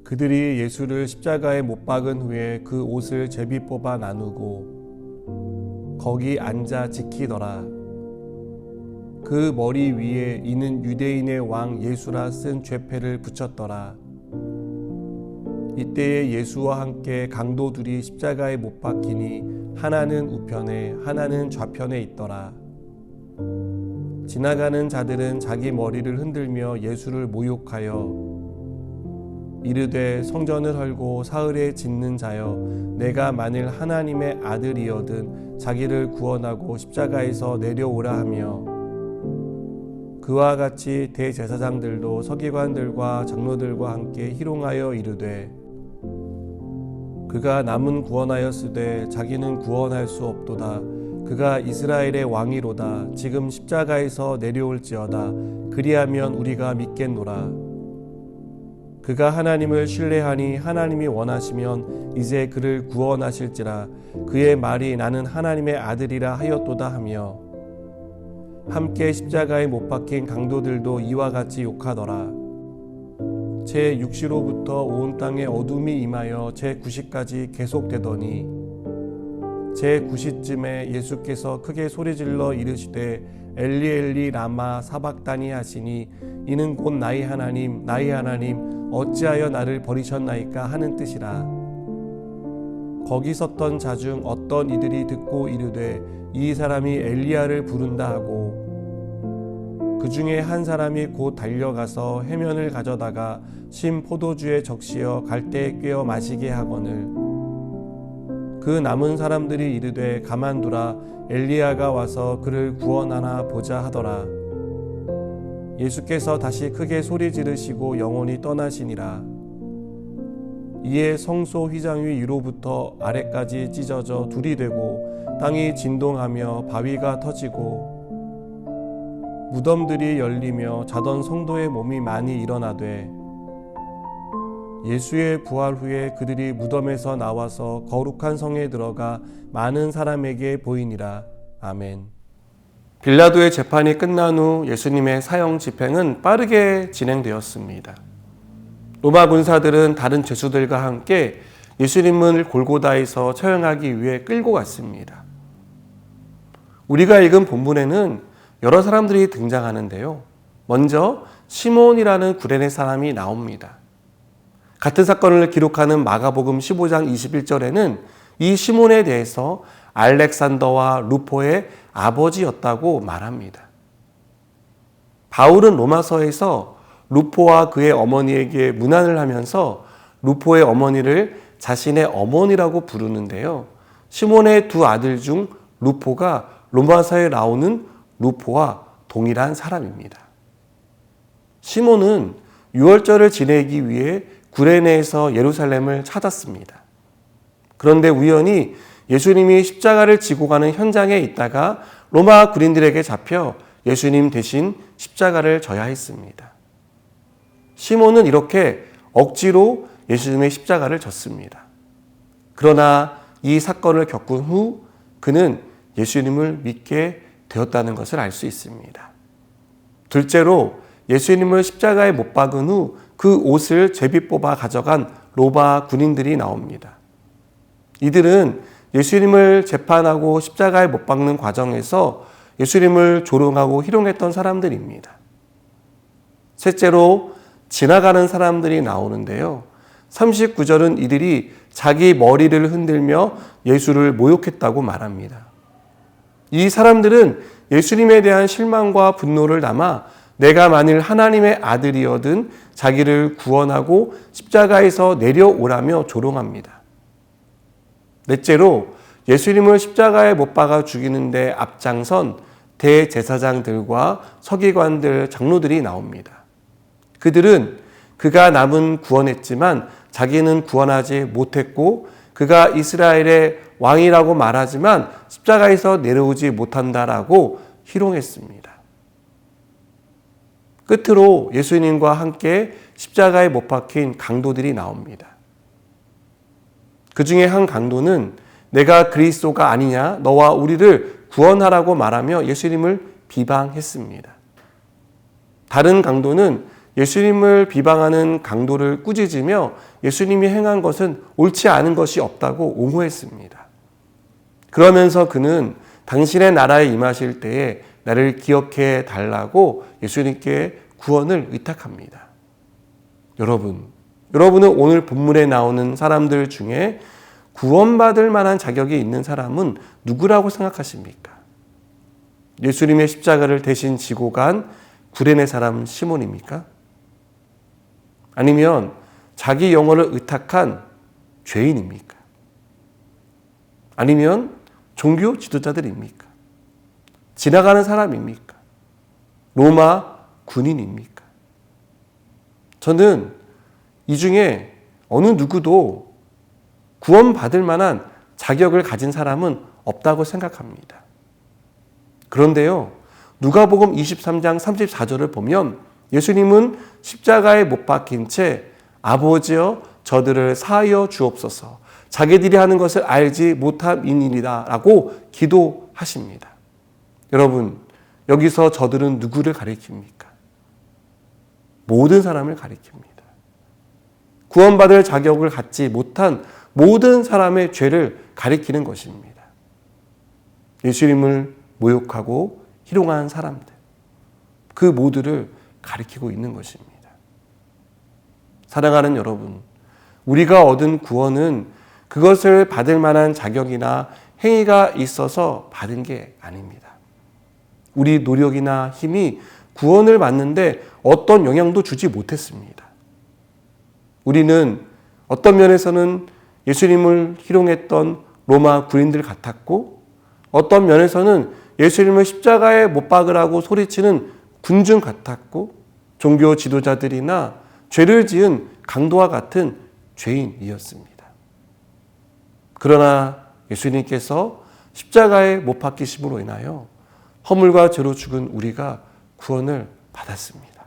그들이 예수를 십자가에 못 박은 후에 그 옷을 제비 뽑아 나누고 거기 앉아 지키더라. 그 머리 위에 이는 유대인의 왕 예수라 쓴 죄패를 붙였더라. 이때에 예수와 함께 강도들이 십자가에 못 박히니 하나는 우편에 하나는 좌편에 있더라. 지나가는 자들은 자기 머리를 흔들며 예수를 모욕하여 이르되 성전을 헐고 사흘에 짓는 자여, 내가 만일 하나님의 아들이여든 자기를 구원하고 십자가에서 내려오라 하며, 그와 같이 대제사장들도 서기관들과 장로들과 함께 희롱하여 이르되 그가 남은 구원하였으되 자기는 구원할 수 없도다. 그가 이스라엘의 왕이로다. 지금 십자가에서 내려올지어다. 그리하면 우리가 믿겠노라. 그가 하나님을 신뢰하니 하나님이 원하시면 이제 그를 구원하실지라. 그의 말이 나는 하나님의 아들이라 하였도다 하며, 함께 십자가에 못 박힌 강도들도 이와 같이 욕하더라. 제 6시로부터 온 땅에 어둠이 임하여 제 9시까지 계속되더니 제 9시쯤에 예수께서 크게 소리질러 이르시되 엘리 엘리 라마 사박다니 하시니 이는 곧 나의 하나님 나의 하나님 어찌하여 나를 버리셨나이까 하는 뜻이라. 거기 섰던 자 중 어떤 이들이 듣고 이르되 이 사람이 엘리야를 부른다 하고, 그 중에 한 사람이 곧 달려가서 해면을 가져다가 신 포도주에 적시어 갈대에 꿰어 마시게 하거늘, 그 남은 사람들이 이르되 가만두라, 엘리야가 와서 그를 구원하나 보자 하더라. 예수께서 다시 크게 소리 지르시고 영원히 떠나시니라. 이에 성소 휘장 위로부터 아래까지 찢어져 둘이 되고 땅이 진동하며 바위가 터지고 무덤들이 열리며 자던 성도의 몸이 많이 일어나되, 예수의 부활 후에 그들이 무덤에서 나와서 거룩한 성에 들어가 많은 사람에게 보이니라. 아멘. 빌라도의 재판이 끝난 후 예수님의 사형 집행은 빠르게 진행되었습니다. 로마 군사들은 다른 죄수들과 함께 예수님을 골고다에서 처형하기 위해 끌고 갔습니다. 우리가 읽은 본문에는 여러 사람들이 등장하는데요. 먼저 시몬이라는 구레네 사람이 나옵니다. 같은 사건을 기록하는 마가복음 15장 21절에는 이 시몬에 대해서 알렉산더와 루포의 아버지였다고 말합니다. 바울은 로마서에서 루포와 그의 어머니에게 문안을 하면서 루포의 어머니를 자신의 어머니라고 부르는데요. 시몬의 두 아들 중 루포가 로마서에 나오는 루포와 동일한 사람입니다. 시몬은 유월절을 지내기 위해 구레네에서 예루살렘을 찾았습니다. 그런데 우연히 예수님이 십자가를 지고 가는 현장에 있다가 로마 군인들에게 잡혀 예수님 대신 십자가를 져야 했습니다. 시몬은 이렇게 억지로 예수님의 십자가를 졌습니다. 그러나 이 사건을 겪은 후 그는 예수님을 믿게 되었다는 것을 알 수 있습니다. 둘째로 예수님을 십자가에 못 박은 후 그 옷을 제비 뽑아 가져간 로마 군인들이 나옵니다. 이들은 예수님을 재판하고 십자가에 못 박는 과정에서 예수님을 조롱하고 희롱했던 사람들입니다. 셋째로 지나가는 사람들이 나오는데요. 39절은 이들이 자기 머리를 흔들며 예수를 모욕했다고 말합니다. 이 사람들은 예수님에 대한 실망과 분노를 담아 내가 만일 하나님의 아들이어든 자기를 구원하고 십자가에서 내려오라며 조롱합니다. 넷째로 예수님을 십자가에 못 박아 죽이는데 앞장선 대제사장들과 서기관들, 장로들이 나옵니다. 그들은 그가 남은 구원했지만 자기는 구원하지 못했고 그가 이스라엘의 왕이라고 말하지만 십자가에서 내려오지 못한다라고 희롱했습니다. 끝으로 예수님과 함께 십자가에 못 박힌 강도들이 나옵니다. 그 중에 한 강도는 내가 그리스도가 아니냐, 너와 우리를 구원하라고 말하며 예수님을 비방했습니다. 다른 강도는 예수님을 비방하는 강도를 꾸짖으며 예수님이 행한 것은 옳지 않은 것이 없다고 옹호했습니다. 그러면서 그는 당신의 나라에 임하실 때에 나를 기억해 달라고 예수님께 구원을 의탁합니다. 여러분은 오늘 본문에 나오는 사람들 중에 구원받을 만한 자격이 있는 사람은 누구라고 생각하십니까? 예수님의 십자가를 대신 지고 간 구레네 사람 시몬입니까? 아니면 자기 영혼을 의탁한 죄인입니까? 아니면 종교 지도자들입니까? 지나가는 사람입니까? 로마 군인입니까? 저는 이 중에 어느 누구도 구원받을 만한 자격을 가진 사람은 없다고 생각합니다. 그런데요, 누가복음 23장 34절을 보면 예수님은 십자가에 못 박힌 채 아버지여 저들을 사하여 주옵소서, 자기들이 하는 것을 알지 못함이니이다 라고 기도하십니다. 여러분, 여기서 저들은 누구를 가리킵니까? 모든 사람을 가리킵니다. 구원받을 자격을 갖지 못한 모든 사람의 죄를 가리키는 것입니다. 예수님을 모욕하고 희롱한 사람들, 그 모두를 가리키고 있는 것입니다. 사랑하는 여러분, 우리가 얻은 구원은 그것을 받을 만한 자격이나 행위가 있어서 받은 게 아닙니다. 우리 노력이나 힘이 구원을 받는데 어떤 영향도 주지 못했습니다. 우리는 어떤 면에서는 예수님을 희롱했던 로마 군인들 같았고, 어떤 면에서는 예수님을 십자가에 못 박으라고 소리치는 군중 같았고, 종교 지도자들이나 죄를 지은 강도와 같은 죄인이었습니다. 그러나 예수님께서 십자가에 못 박히심으로 인하여 허물과 죄로 죽은 우리가 구원을 받았습니다.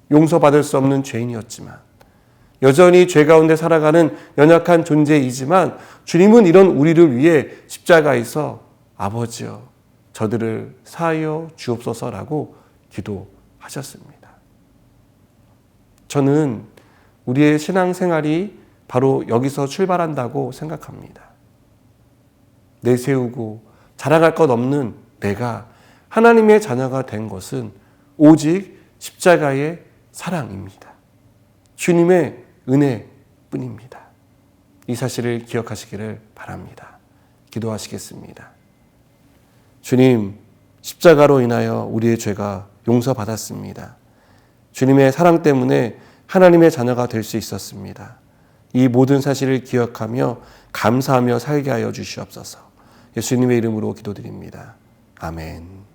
용서받을 수 없는 죄인이었지만, 여전히 죄 가운데 살아가는 연약한 존재이지만, 주님은 이런 우리를 위해 십자가에서 아버지여 저들을 사하여 주옵소서라고 기도하셨습니다. 저는 우리의 신앙생활이 바로 여기서 출발한다고 생각합니다. 내세우고 자랑할 것 없는 내가 하나님의 자녀가 된 것은 오직 십자가의 사랑입니다. 주님의 은혜뿐입니다. 이 사실을 기억하시기를 바랍니다. 기도하시겠습니다. 주님, 십자가로 인하여 우리의 죄가 용서받았습니다. 주님의 사랑 때문에 하나님의 자녀가 될 수 있었습니다. 이 모든 사실을 기억하며 감사하며 살게 하여 주시옵소서. 예수님의 이름으로 기도드립니다. 아멘.